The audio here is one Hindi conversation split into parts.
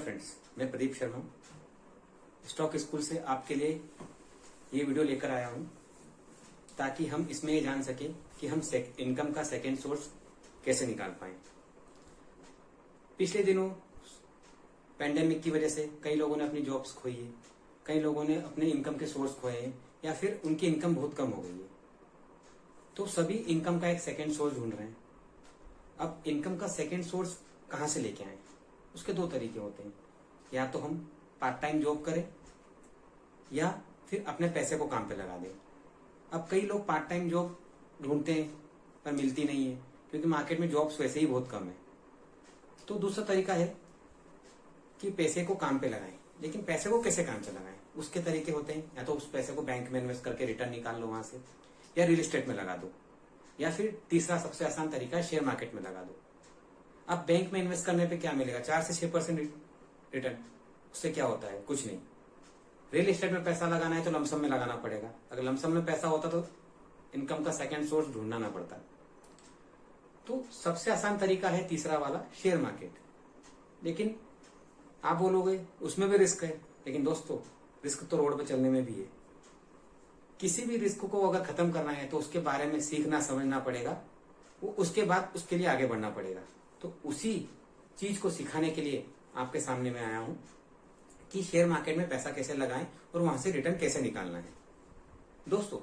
फ्रेंड्स, मैं प्रदीप शर्मा स्टॉक स्कूल से आपके लिए ये वीडियो लेकर आया हूँ ताकि हम इसमें ये जान सकें कि हम इनकम का सेकेंड सोर्स कैसे निकाल पाएं। पिछले दिनों पैंडेमिक की वजह से कई लोगों ने अपनी जॉब्स खोई है, कई लोगों ने अपने इनकम के सोर्स खोए हैं या फिर उनकी इनकम बहुत कम हो गई है। तो सभी इनकम का एक सेकेंड सोर्स ढूंढ रहे हैं। अब इनकम का सेकेंड सोर्स कहाँ से लेके आए? उसके दो तरीके होते हैं, या तो हम पार्ट टाइम जॉब करें या फिर अपने पैसे को काम पे लगा दें। अब कई लोग पार्ट टाइम जॉब ढूंढते हैं पर मिलती नहीं है क्योंकि मार्केट में जॉब्स वैसे ही बहुत कम है। तो दूसरा तरीका है कि पैसे को काम पे लगाएं, लेकिन पैसे को कैसे काम पे लगाएं उसके तरीके होते हैं। या तो उस पैसे को बैंक में इन्वेस्ट करके रिटर्न निकाल लो वहां से, या रियल एस्टेट में लगा दो, या फिर तीसरा सबसे आसान तरीका है शेयर मार्केट में लगा दो। अब बैंक में इन्वेस्ट करने पे क्या मिलेगा? 4 से 6% रिटर्न। उससे क्या होता है? कुछ नहीं। रियल एस्टेट में पैसा लगाना है तो लमसम में लगाना पड़ेगा। अगर लमसम में पैसा होता तो इनकम का सेकंड सोर्स ढूंढना ना पड़ता। तो सबसे आसान तरीका है तीसरा वाला, शेयर मार्केट। लेकिन आप बोलोगे उसमें भी रिस्क है, लेकिन दोस्तों रिस्क तो रोड पे चलने में भी है। किसी भी रिस्क को अगर खत्म करना है तो उसके बारे में सीखना समझना पड़ेगा, वो उसके बाद उसके लिए आगे बढ़ना पड़ेगा। तो उसी चीज को सिखाने के लिए आपके सामने मैं आया हूं कि शेयर मार्केट में पैसा कैसे लगाएं और वहां से रिटर्न कैसे निकालना है। दोस्तों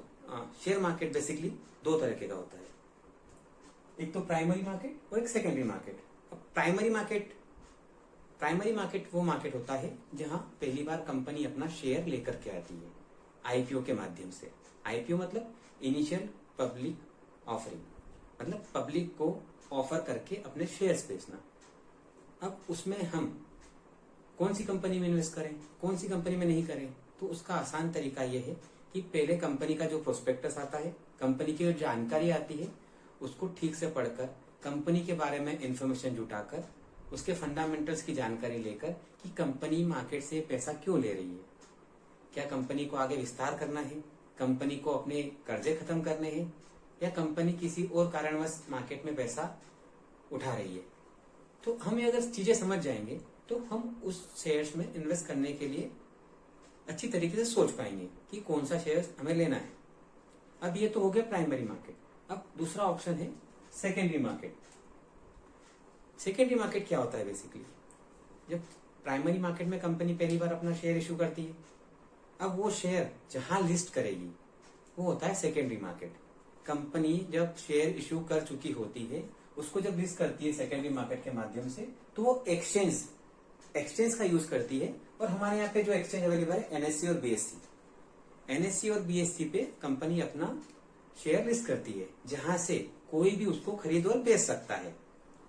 शेयर मार्केट बेसिकली दो तरीके का होता है, एक तो प्राइमरी मार्केट और एक सेकेंडरी मार्केट। अब प्राइमरी मार्केट वो मार्केट होता है जहां पहली बार कंपनी अपना शेयर लेकर के आती है आईपीओ के माध्यम से। आईपीओ मतलब इनिशियल पब्लिक ऑफरिंग, मतलब पब्लिक को ऑफर करके अपने शेयर्स बेचना। अब उसमें हम कौन सी कंपनी में इन्वेस्ट करें, कौन सी कंपनी में नहीं करें, तो उसका आसान तरीका यह है कि पहले कंपनी का जो प्रोस्पेक्टस आता है, कंपनी की जो जानकारी आती है, उसको ठीक से पढ़कर कंपनी के बारे में इंफॉर्मेशन जुटाकर उसके फंडामेंटल्स की जानकारी लेकर कि कंपनी मार्केट से पैसा क्यों ले रही है, क्या कंपनी को आगे विस्तार करना है, कंपनी को अपने कर्जे खत्म करने हैं, या कंपनी किसी और कारणवश मार्केट में पैसा उठा रही है। तो हमें अगर चीजें समझ जाएंगे तो हम उस शेयर्स में इन्वेस्ट करने के लिए अच्छी तरीके से सोच पाएंगे कि कौन सा शेयर हमें लेना है। अब ये तो हो गया प्राइमरी मार्केट। अब दूसरा ऑप्शन है सेकेंडरी मार्केट। सेकेंडरी मार्केट क्या होता है? बेसिकली जब प्राइमरी मार्केट में कंपनी पहली बार अपना शेयर इश्यू करती है, अब वो शेयर जहां लिस्ट करेगी वो होता है सेकेंडरी मार्केट। कंपनी जब शेयर इश्यू कर चुकी होती है, उसको जब लिस्ट करती है सेकेंडरी मार्केट के माध्यम से, तो वो एक्सचेंज का यूज करती है। और हमारे यहाँ पे जो एक्सचेंज अवेलेबल है एनएससी और बीएससी पे कंपनी अपना शेयर लिस्ट करती है, जहां से कोई भी उसको खरीद और बेच सकता है।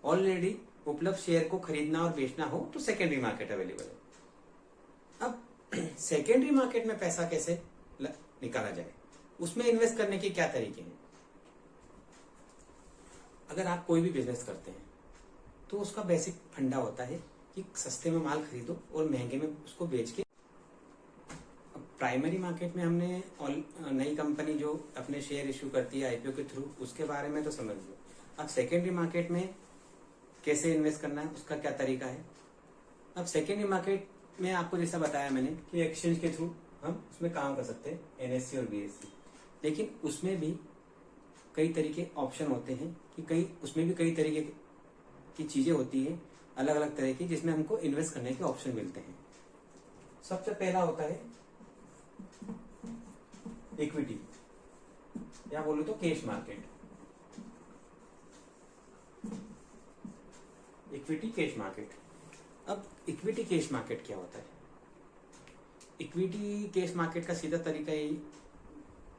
ऑलरेडी उपलब्ध शेयर को खरीदना और बेचना हो तो सेकेंडरी मार्केट अवेलेबल है। अब सेकेंडरी मार्केट में पैसा कैसे निकाला जाए, उसमें इन्वेस्ट करने के क्या तरीके हैं? अगर आप कोई भी बिजनेस करते हैं तो उसका बेसिक फंडा होता है कि सस्ते में माल खरीदो और महंगे में उसको बेच के। अब प्राइमरी मार्केट में हमने नई कंपनी जो अपने शेयर इश्यू करती है आईपीओ के थ्रू, उसके बारे में तो समझ लो। अब सेकेंडरी मार्केट में कैसे इन्वेस्ट करना है, उसका क्या तरीका है? अब सेकेंडरी मार्केट में आपको जैसा बताया मैंने कि एक्सचेंज के थ्रू हम उसमें काम कर सकते हैं, एनएससी और बीएससी। लेकिन उसमें भी कई तरीके ऑप्शन होते हैं कि उसमें भी कई तरीके की चीजें होती है, अलग अलग तरह की, जिसमें हमको इन्वेस्ट करने के ऑप्शन मिलते हैं। सबसे पहला होता है इक्विटी, या बोलो तो cash market. Equity cash market. अब इक्विटी कैश मार्केट क्या होता है? इक्विटी कैश मार्केट का सीधा तरीका यही,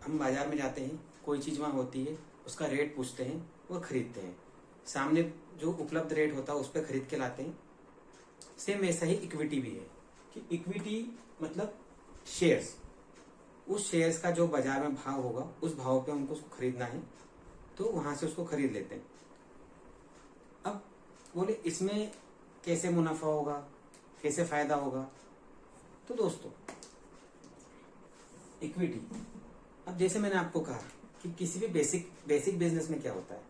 हम बाजार में जाते हैं, कोई चीज वहां होती है, उसका रेट पूछते हैं और खरीदते हैं। सामने जो उपलब्ध रेट होता है उस पर खरीद के लाते हैं। सेम ऐसा ही इक्विटी भी है कि इक्विटी मतलब शेयर्स, उस शेयर्स का जो बाजार में भाव होगा उस भाव पे हमको उसको खरीदना है, तो वहां से उसको खरीद लेते हैं। अब बोले इसमें कैसे मुनाफा होगा, कैसे फायदा होगा? तो दोस्तों इक्विटी, अब जैसे मैंने आपको कहा कि किसी भी बेसिक बिजनेस में क्या होता है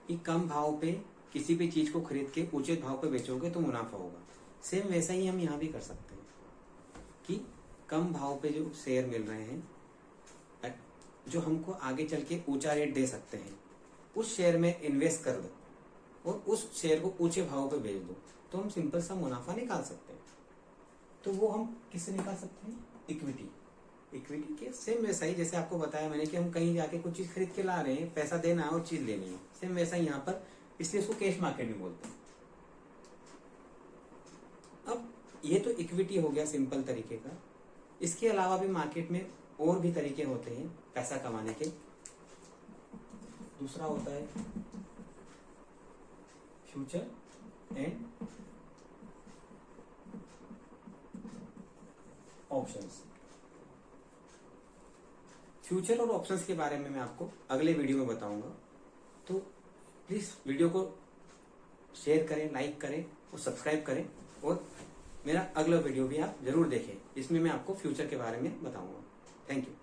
कि कम भाव पे किसी भी चीज को खरीद के ऊंचे भाव पे बेचोगे तो मुनाफा होगा। सेम वैसा ही हम यहाँ भी कर सकते हैं कि कम भाव पे जो शेयर मिल रहे हैं, जो हमको आगे चल के ऊंचा रेट दे सकते हैं, उस शेयर में इन्वेस्ट कर दो और उस शेयर को ऊंचे भाव पे बेच दो, तो हम सिंपल सा मुनाफा निकाल सकते हैं। तो वो हम किससे निकाल सकते हैं? इक्विटी के सेम वैसा ही जैसे आपको बताया मैंने कि हम कहीं जाके कुछ चीज खरीद के ला रहे हैं, पैसा देना है और चीज लेनी है, सेम वैसा ही यहाँ पर, इसलिए इसको कैश मार्केट में बोलते हैं। अब ये तो इक्विटी हो गया सिंपल तरीके का। इसके अलावा भी मार्केट में और भी तरीके होते हैं पैसा कमाने के। दूसरा होता है फ्यूचर एंड ऑप्शंस। फ्यूचर और ऑप्शंस के बारे में मैं आपको अगले वीडियो में बताऊंगा, तो प्लीज वीडियो को शेयर करें, लाइक करें और सब्सक्राइब करें, और मेरा अगला वीडियो भी आप जरूर देखें, इसमें मैं आपको फ्यूचर के बारे में बताऊंगा। Thank you.